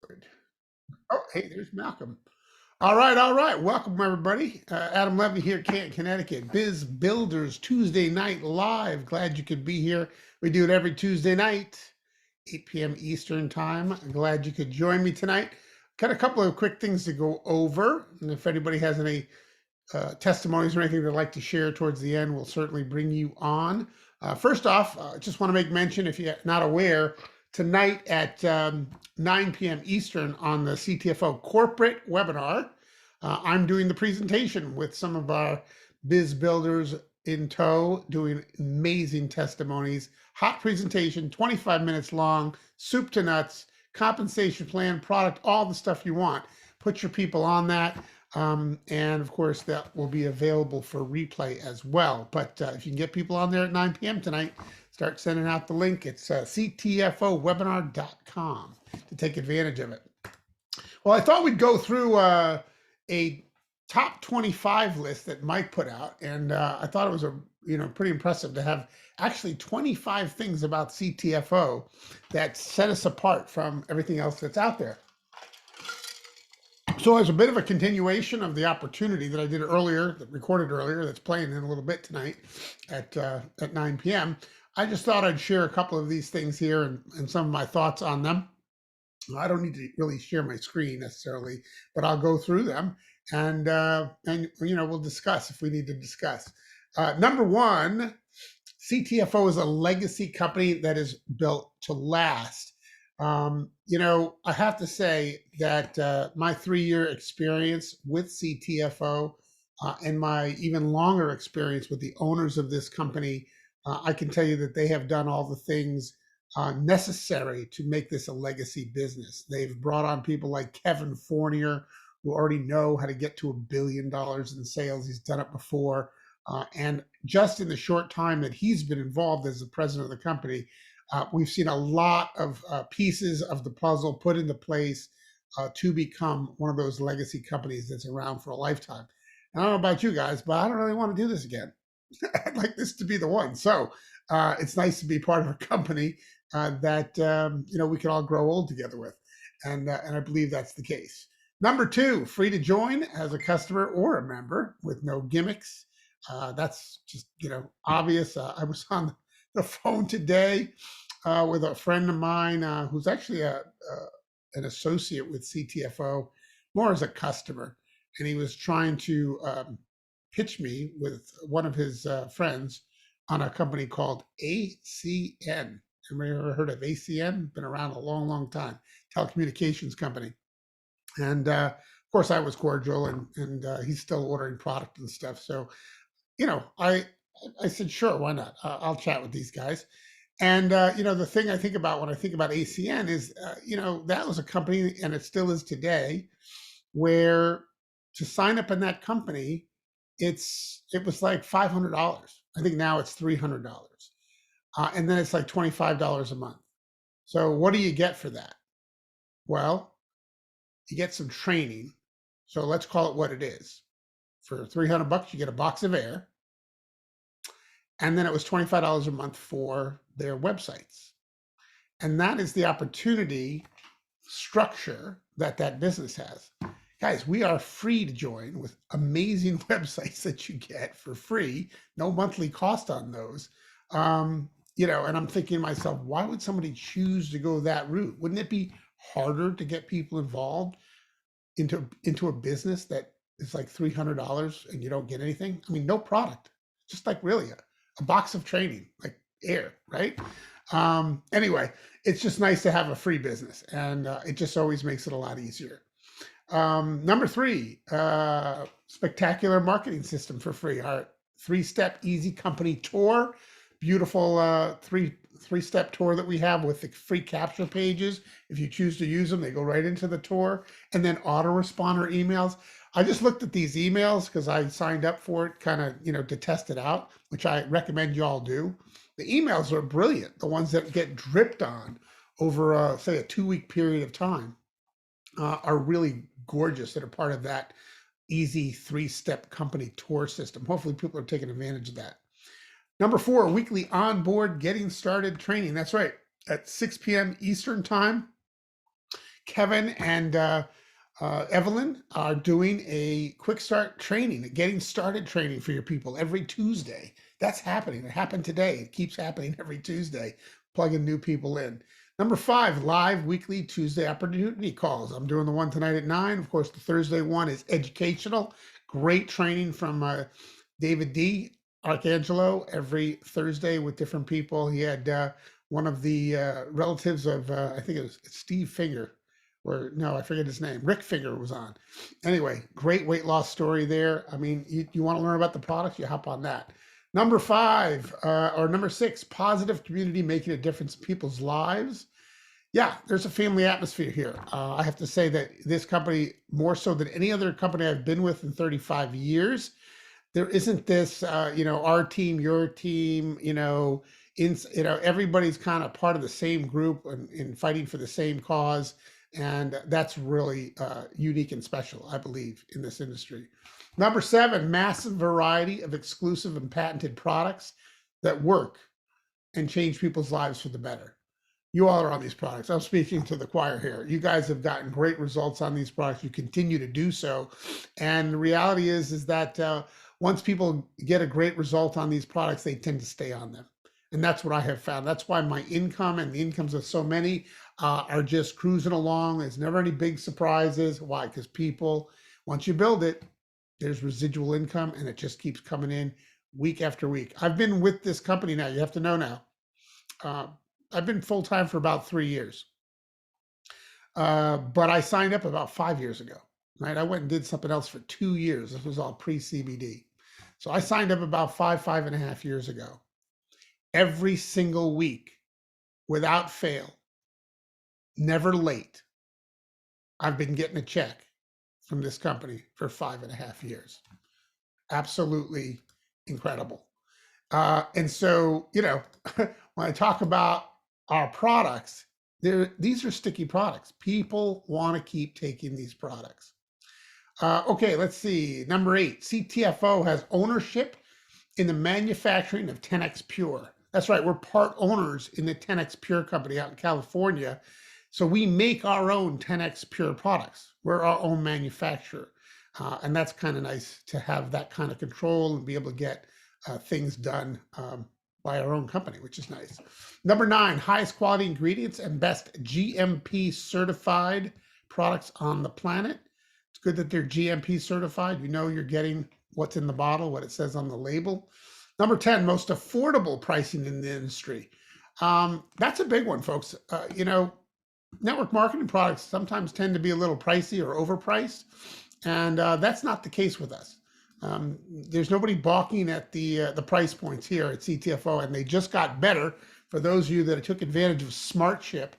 Good. Oh, hey, there's Malcolm. All right, all right. Welcome, everybody. Adam Levy here, Canton, Connecticut. Biz Builders Tuesday night live. Glad you could be here. We do it every Tuesday night, 8 p.m. Eastern time. Glad you could join me tonight. Got a couple of quick things to go over. And if anybody has any testimonies or anything they'd like to share towards the end, we'll certainly bring you on. First off, just want to make mention, if you're not aware, tonight at 9 p.m. Eastern on the CTFO corporate webinar, I'm doing the presentation with some of our biz builders in tow, doing amazing testimonies. Hot presentation, 25 minutes long, soup to nuts, compensation plan, product, all the stuff you want. Put your people on that. And of course, that will be available for replay as well. But if you can get people on there at 9 p.m. tonight, start sending out the link. It's ctfowebinar.com to take advantage of it. Well, I thought we'd go through a top 25 list that Mike put out, and I thought it was pretty impressive to have actually 25 things about CTFO that set us apart from everything else that's out there. So as a bit of a continuation of the opportunity that I did earlier, that recorded earlier, that's playing in a little bit tonight at 9 p.m., I just thought I'd share a couple of these things here and some of my thoughts on them. I don't need to really share my screen necessarily, but I'll go through them and we'll discuss if we need to discuss. Number one, CTFO is a legacy company that is built to last. I have to say that my 3-year experience with CTFO and my even longer experience with the owners of this company, I can tell you that they have done all the things necessary to make this a legacy business. They've brought on people like Kevin Fournier, who already know how to get to $1 billion in sales. He's done it before. And just in the short time that he's been involved as the president of the company, we've seen a lot of pieces of the puzzle put into place to become one of those legacy companies that's around for a lifetime. And I don't know about you guys, but I don't really want to do this again. I'd like this to be the one. So it's nice to be part of a company that we can all grow old together with. And I believe that's the case. Number two, free to join as a customer or a member with no gimmicks. That's just, obvious. I was on the phone today with a friend of mine who's actually an associate with CTFO, more as a customer. And he was trying to pitch me with one of his friends on a company called ACN. Anybody ever heard of ACN? Been around a long, long time. Telecommunications company. And of course, I was cordial, and he's still ordering product and stuff. So, I said, sure, why not? I'll chat with these guys. And the thing I think about when I think about ACN is, that was a company, and it still is today, where to sign up in that company, it was like $500. I think now it's $300, and then it's like $25 a month. So what do you get for that? Well, you get some training. So let's call it what it is. For $300, you get a box of air. And then it was $25 a month for their websites. And that is the opportunity structure that business has. Guys, we are free to join with amazing websites that you get for free, no monthly cost on those. And I'm thinking to myself, why would somebody choose to go that route? Wouldn't it be harder to get people involved into a business that is like $300 and you don't get anything? I mean, no product, just like really a box of training, like air, right? Anyway, it's just nice to have a free business, and it just always makes it a lot easier. Number three, spectacular marketing system for free. Our 3-step easy company tour, beautiful three-step tour that we have with the free capture pages. If you choose to use them, they go right into the tour, and then autoresponder emails. I just looked at these emails because I signed up for it, kind of, to test it out, which I recommend you all do. The emails are brilliant. The ones that get dripped on over, say, a 2-week period of time are really gorgeous, that are part of that easy 3-step company tour system. Hopefully people are taking advantage of that. Number 4, weekly onboard getting started training. That's right. At 6 p.m. Eastern time, Kevin and Evelyn are doing a quick start training, a getting started training for your people every Tuesday. That's happening. It happened today. It keeps happening every Tuesday, plugging new people in. Number 5, live weekly Tuesday opportunity calls. I'm doing the one tonight at 9. Of course, the Thursday one is educational. Great training from David D. Arcangelo every Thursday with different people. He had one of the relatives of, I think it was Steve Finger, or no, I forget his name. Rick Finger was on. Anyway, great weight loss story there. I mean, you want to learn about the products, you hop on that. Number 5, or number 6, positive community making a difference in people's lives. Yeah, there's a family atmosphere here. I have to say that this company, more so than any other company I've been with in 35 years, there isn't this, our team, your team, everybody's kind of part of the same group and fighting for the same cause. And that's really unique and special, I believe, in this industry. Number 7, massive variety of exclusive and patented products that work and change people's lives for the better. You all are on these products. I'm speaking to the choir here. You guys have gotten great results on these products. You continue to do so. And the reality is that once people get a great result on these products, they tend to stay on them. And that's what I have found. That's why my income and the incomes of so many are just cruising along. There's never any big surprises. Why? Because people, once you build it, there's residual income and it just keeps coming in week after week. I've been with this company now. You have to know now. I've been full-time for about 3 years. But I signed up about 5 years ago, right? I went and did something else for 2 years. This was all pre-CBD. So I signed up about 5.5 years ago. Every single week, without fail, never late, I've been getting a check from this company for 5.5 years. Absolutely incredible. And so, when I talk about our products, these are sticky products. People want to keep taking these products. Okay, let's see. Number 8, CTFO has ownership in the manufacturing of 10X Pure. That's right, we're part owners in the 10X Pure company out in California. So we make our own 10X Pure products. We're our own manufacturer. And that's kind of nice to have that kind of control and be able to get things done by our own company, which is nice. Number 9, highest quality ingredients and best GMP certified products on the planet. It's good that they're GMP certified. You know you're getting what's in the bottle, what it says on the label. Number 10, most affordable pricing in the industry. That's a big one, folks. Network marketing products sometimes tend to be a little pricey or overpriced, and that's not the case with us. There's nobody balking at the price points here at CTFO, and they just got better. For those of you that took advantage of Smart Ship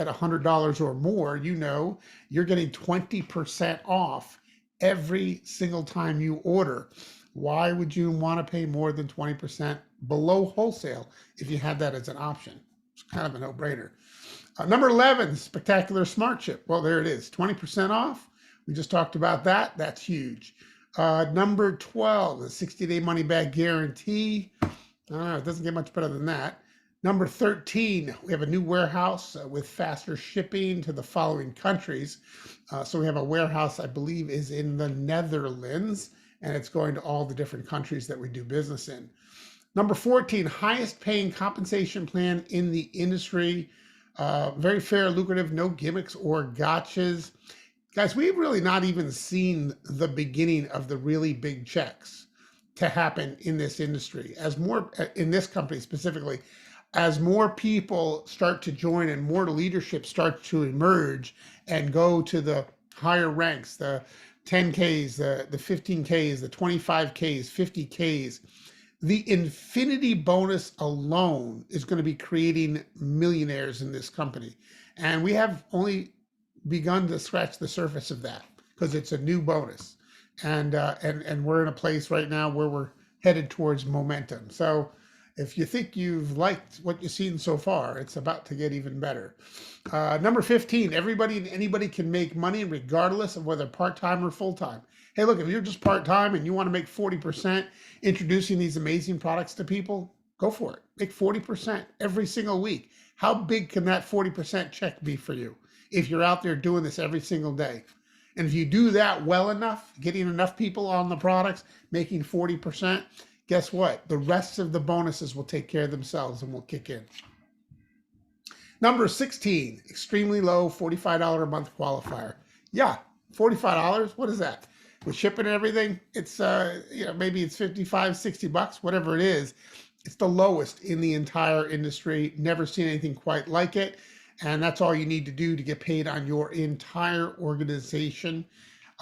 at $100 or more, you're getting 20% off every single time you order. Why would you want to pay more than 20% below wholesale if you had that as an option? It's kind of a no-brainer. Number 11, Spectacular Smart Ship. Well, there it is, 20% off. We just talked about that. That's huge. Number 12, the 60-day money-back guarantee. It doesn't get much better than that. Number 13, we have a new warehouse with faster shipping to the following countries. So we have a warehouse, I believe, is in the Netherlands, and it's going to all the different countries that we do business in. Number 14, highest paying compensation plan in the industry. Very fair, lucrative, no gimmicks or gotchas. Guys, we've really not even seen the beginning of the really big checks to happen in this industry. As more, in this company specifically, as more people start to join and more leadership starts to emerge and go to the higher ranks, the 10Ks, the 15Ks, the 25Ks, 50Ks, the infinity bonus alone is going to be creating millionaires in this company. And we have only begun to scratch the surface of that because it's a new bonus. And we're in a place right now where we're headed towards momentum. So if you think you've liked what you've seen so far, it's about to get even better. Number 15, everybody and anybody can make money regardless of whether part-time or full-time. Hey, look, if you're just part-time and you want to make 40% introducing these amazing products to people, go for it. Make 40% every single week. How big can that 40% check be for you? if you're out there doing this every single day. And if you do that well enough, getting enough people on the products, making 40%, guess what? The rest of the bonuses will take care of themselves and will kick in. Number 16, extremely low $45 a month qualifier. Yeah, $45, what is that? With shipping and everything, it's maybe it's 55, 60 bucks, whatever it is. It's the lowest in the entire industry. Never seen anything quite like it. And that's all you need to do to get paid on your entire organization.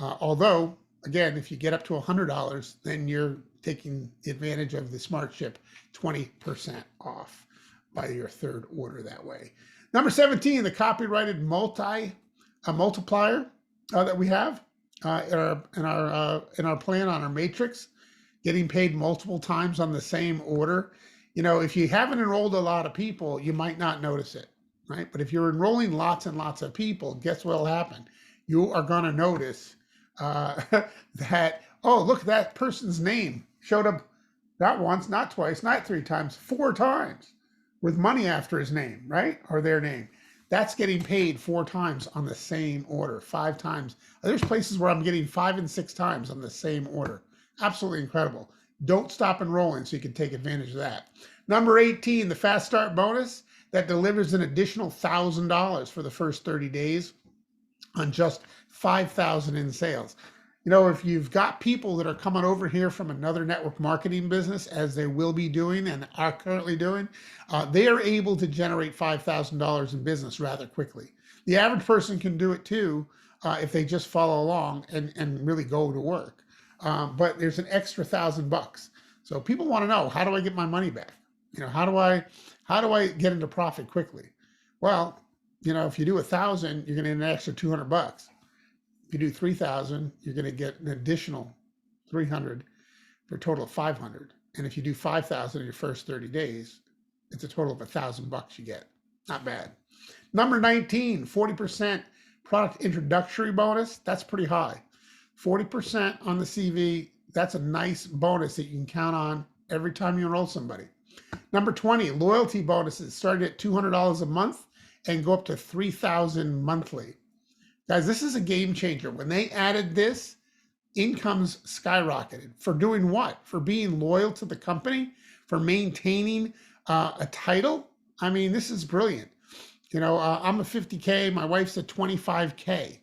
Although, again, if you get up to $100, then you're taking advantage of the Smart Ship 20% off by your third order that way. Number 17, the copyrighted multiplier that we have in our plan on our matrix, getting paid multiple times on the same order. You know, if you haven't enrolled a lot of people, you might not notice it, right? But if you're enrolling lots and lots of people, guess what'll happen? You are going to notice that, oh, look, that person's name showed up not once, not twice, not 3 times, 4 times with money after his name, right? Or their name. That's getting paid 4 times on the same order, 5 times. There's places where I'm getting 5 and 6 times on the same order. Absolutely incredible. Don't stop enrolling so you can take advantage of that. Number 18, the Fast Start bonus that delivers an additional $1,000 for the first 30 days on just $5,000 in sales. You know, if you've got people that are coming over here from another network marketing business, as they will be doing and are currently doing, they are able to generate $5,000 in business rather quickly. The average person can do it too if they just follow along and really go to work. But there's an extra $1,000. So people want to know, how do I get my money back? You know, how do I get into profit quickly? Well, you know, if you do 1,000, you're going to get an extra $200. If you do 3,000, you're going to get an additional 300 for a total of 500. And if you do 5,000 in your first 30 days, it's a total of $1,000 you get. Not bad. Number 19, 40% product introductory bonus. That's pretty high. 40% on the CV. That's a nice bonus that you can count on every time you enroll somebody. Number 20, loyalty bonuses started at $200 a month and go up to $3,000 monthly. Guys, this is a game changer. When they added this, incomes skyrocketed. For doing what? For being loyal to the company, for maintaining a title. I mean, this is brilliant. You know, I'm a 50K. My wife's a 25K.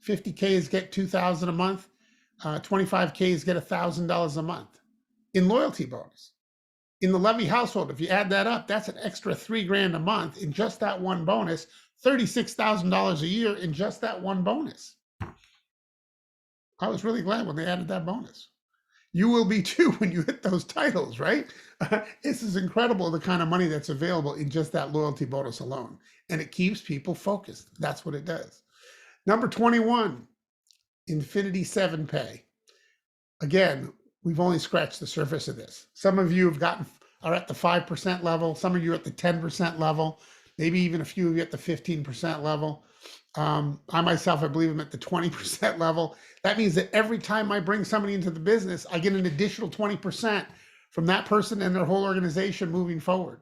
50Ks get $2,000 a month. 25Ks get $1,000 a month in loyalty bonus. In the Levy household, if you add that up, that's an extra $3,000 a month in just that one bonus. $36,000 a year in just that one bonus. I was really glad when they added that bonus. You will be too when you hit those titles, right? This is incredible, the kind of money that's available in just that loyalty bonus alone. And it keeps people focused. That's what it does. Number 21, Infinity 7 pay. Again, we've only scratched the surface of this. Some of you are at the 5% level. Some of you are at the 10% level. Maybe even a few of you at the 15% level. I myself, I believe I'm at the 20% level. That means that every time I bring somebody into the business, I get an additional 20% from that person and their whole organization moving forward.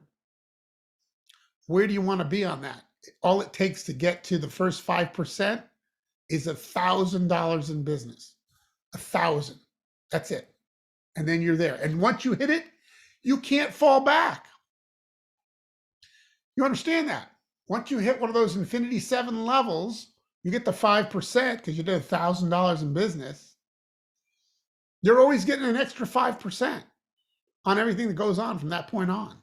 Where do you want to be on that? All it takes to get to the first 5% is $1,000 in business. 1,000. That's it. And then you're there. And once you hit it, you can't fall back. You understand that? Once you hit one of those Infinity 7 levels, you get the 5% because you did $1,000 in business. You're always getting an extra 5% on everything that goes on from that point on.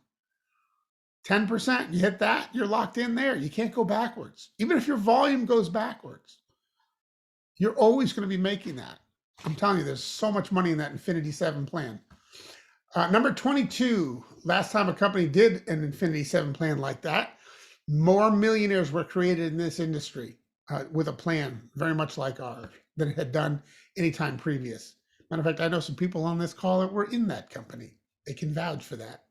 10%, you hit that, you're locked in there. You can't go backwards. Even if your volume goes backwards, you're always going to be making that. I'm telling you, there's so much money in that Infinity 7 plan. Number 22, last time a company did an Infinity 7 plan like that, more millionaires were created in this industry with a plan very much like ours than it had done any time previous. Matter of fact, I know some people on this call that were in that company. They can vouch for that.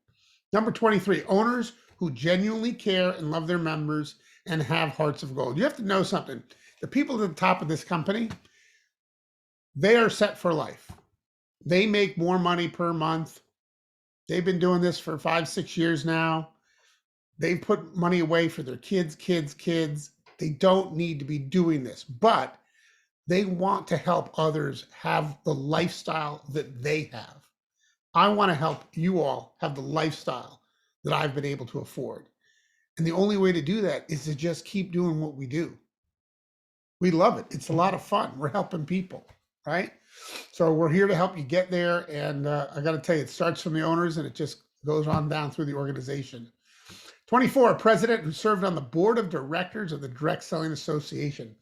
Number 23, owners who genuinely care and love their members and have hearts of gold. You have to know something. The people at the top of this company, they are set for life. They make more money per month. They've been doing this for 5, 6 years now. They've put money away for their kids. They don't need to be doing this, but they want to help others have the lifestyle that they have. I want to help you all have the lifestyle that I've been able to afford. And the only way to do that is to just keep doing what we do. We love it. It's a lot of fun. We're helping people, right? So we're here to help you get there. And I got to tell you, it starts from the owners and it just goes on down through the organization. 24, a president who served on the board of directors of the Direct Selling Association,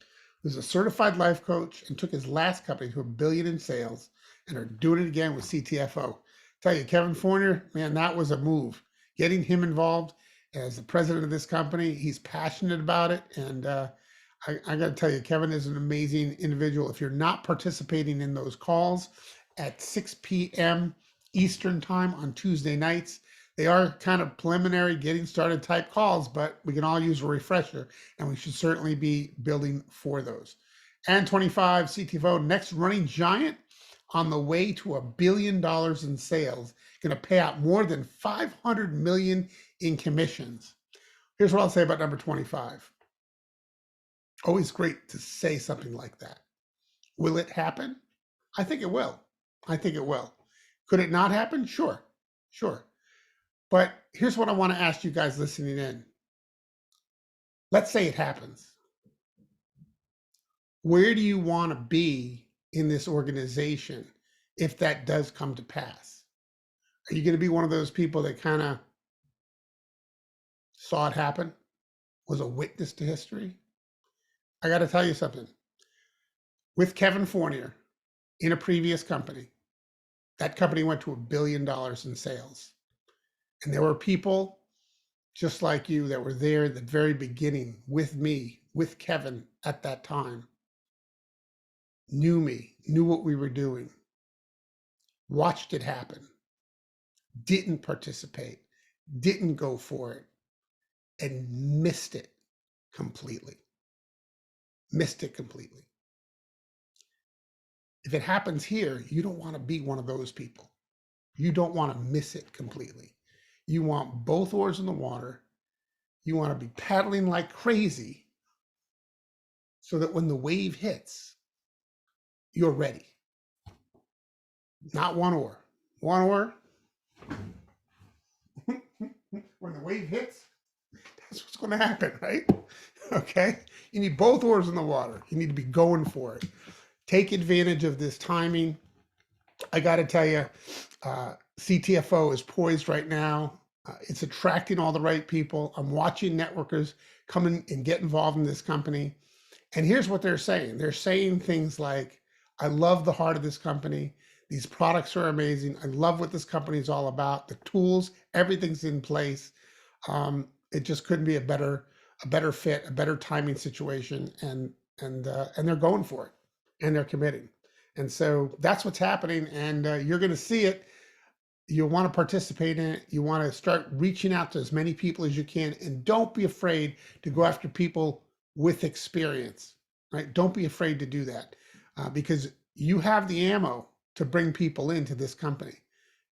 who's a certified life coach and took his last company to $1 billion in sales and are doing it again with CTFO. Tell you, Kevin Fournier, man, that was a move. Getting him involved as the president of this company, he's passionate about it. And I got to tell you, Kevin is an amazing individual. If you're not participating in those calls at 6 p.m. Eastern time on Tuesday nights, they are kind of preliminary, getting started type calls, but we can all use a refresher, and we should certainly be building for those. And 25, CTFO, next running giant on the way to $1 billion in sales, going to pay out more than $500 million in commissions. Here's what I'll say about number 25. Always great to say something like that. Will it happen? I think it will. I think it will. Could it not happen? Sure. But here's what I want to ask you guys listening in. Let's say it happens. Where do you want to be in this organization if that does come to pass? Are you going to be one of those people that kind of saw it happen, was a witness to history? I got to tell you something. With Kevin Fournier in a previous company, that company went to $1 billion in sales. And there were people just like you that were there at the very beginning with me, with Kevin at that time, knew me, knew what we were doing, watched it happen, didn't participate, didn't go for it, and missed it completely. Missed it completely. If it happens here, you don't want to be one of those people. You don't want to miss it completely. You want both oars in the water. You want to be paddling like crazy so that when the wave hits, you're ready. Not one oar. One oar. When the wave hits, that's what's going to happen, right? Okay? You need both oars in the water. You need to be going for it. Take advantage of this timing. I got to tell you, CTFO is poised right now. It's attracting all the right people. I'm watching networkers come in and get involved in this company. And here's what they're saying. They're saying things like, I love the heart of this company. These products are amazing. I love what this company is all about. The tools, everything's in place. It just couldn't be a better fit, a better timing situation. And they're going for it, and they're committing. And so that's what's happening. And you're going to see it. You want to participate in it. You want to start reaching out to as many people as you can. And don't be afraid to go after people with experience, right? Don't be afraid to do that because you have the ammo to bring people into this company.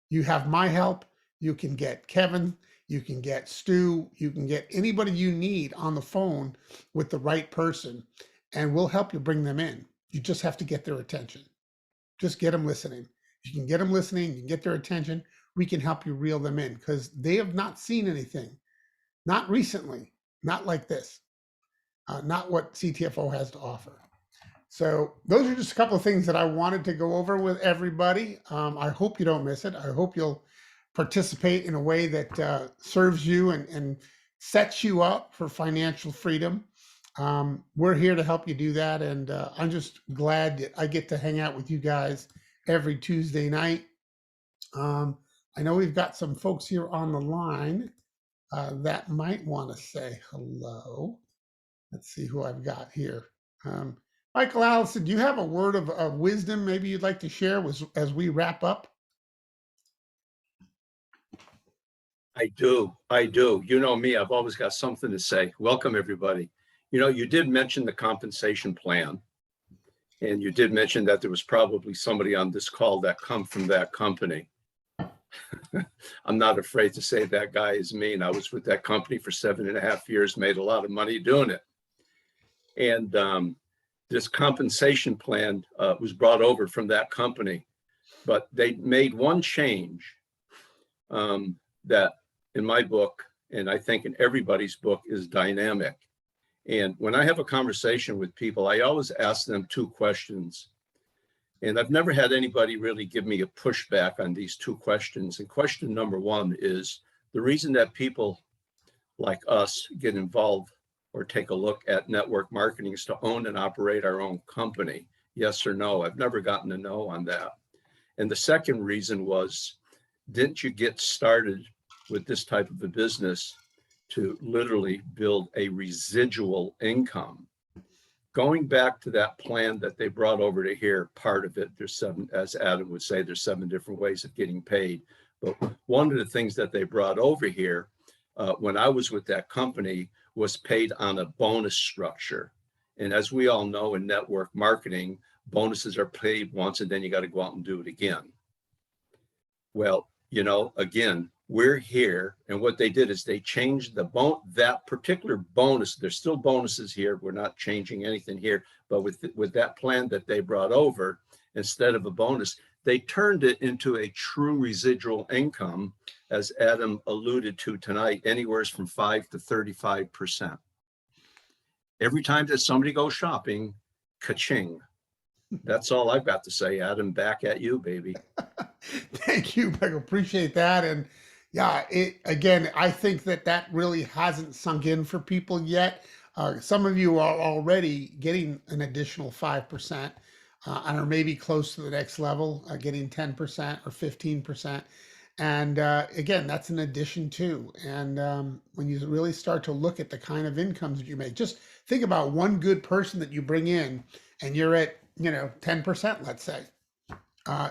You have my help. You can get Kevin. You can get Stu. You can get anybody you need on the phone with the right person, and we'll help you bring them in. You just have to get their attention. Just get them listening. You can get them listening, you can get their attention, we can help you reel them in because they have not seen anything, not recently, not like this, not what CTFO has to offer. So those are just a couple of things that I wanted to go over with everybody. I hope you don't miss it. I hope you'll participate in a way that serves you and sets you up for financial freedom. We're here to help you do that. And I'm just glad that I get to hang out with you guys every Tuesday night. I know we've got some folks here on the line that might want to say hello. Let's see who I've got here. Michael Allison, do you have a word of wisdom maybe you'd like to share as we wrap up? I do. You know me, I've always got something to say. Welcome, everybody. You know, you did mention the compensation plan. And you did mention that there was probably somebody on this call that come from that company. I'm not afraid to say that guy is me. And I was with that company for 7.5 years, made a lot of money doing it. And this compensation plan was brought over from that company, but they made one change that in my book, and I think in everybody's book, is dynamic. And when I have a conversation with people, I always ask them two questions. And I've never had anybody really give me a pushback on these two questions. And question number one is, the reason that people like us get involved or take a look at network marketing is to own and operate our own company. Yes or no? I've never gotten a no on that. And the second reason was, didn't you get started with this type of a business to literally build a residual income? Going back to that plan that they brought over to here, part of it, there's seven, as Adam would say, there's 7 different ways of getting paid. But one of the things that they brought over here when I was with that company was paid on a bonus structure. And as we all know in network marketing, bonuses are paid once and then you got to go out and do it again. Well, you know, again, we're here, and what they did is they changed that particular bonus. There's still bonuses here. We're not changing anything here, but with that plan that they brought over, instead of a bonus, they turned it into a true residual income, as Adam alluded to tonight, anywhere from 5 to 35%. Every time that somebody goes shopping, ka-ching. That's all I've got to say, Adam. Back at you, baby. Thank you, Michael. Appreciate that. And yeah, again, I think that really hasn't sunk in for people yet. Some of you are already getting an additional 5%, and are maybe close to the next level, getting 10% or 15%. And again, that's an addition too. And when you really start to look at the kind of incomes that you make, just think about one good person that you bring in, and you're at 10%, let's say.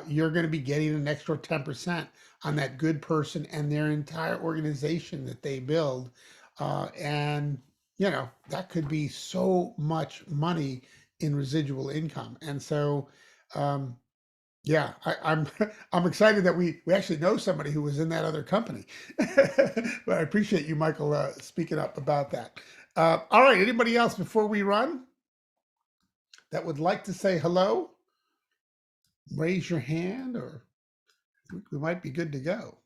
You're going to be getting an extra 10% on that good person and their entire organization that they build. And, that could be so much money in residual income. And so, yeah, I'm excited that we actually know somebody who was in that other company. But I appreciate you, Michael, speaking up about that. All right, anybody else before we run that would like to say hello? Raise your hand, or we might be good to go.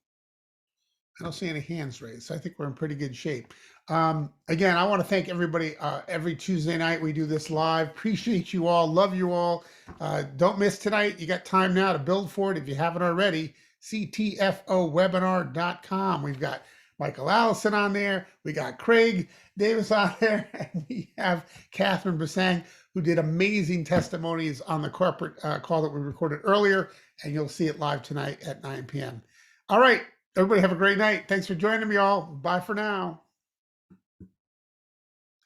I don't see any hands raised, so I think we're in pretty good shape. Again, I want to thank everybody. Every Tuesday night we do this live. Appreciate you all. Love you all. Don't miss tonight. You got time now to build for it if you haven't already. CTFOwebinar.com. We've got Michael Allison on there. We got Craig Davis on there. And we have Catherine Bassang, who did amazing testimonies on the corporate call that we recorded earlier. And you'll see it live tonight at 9 p.m. All right. Everybody have a great night. Thanks for joining me all. Bye for now.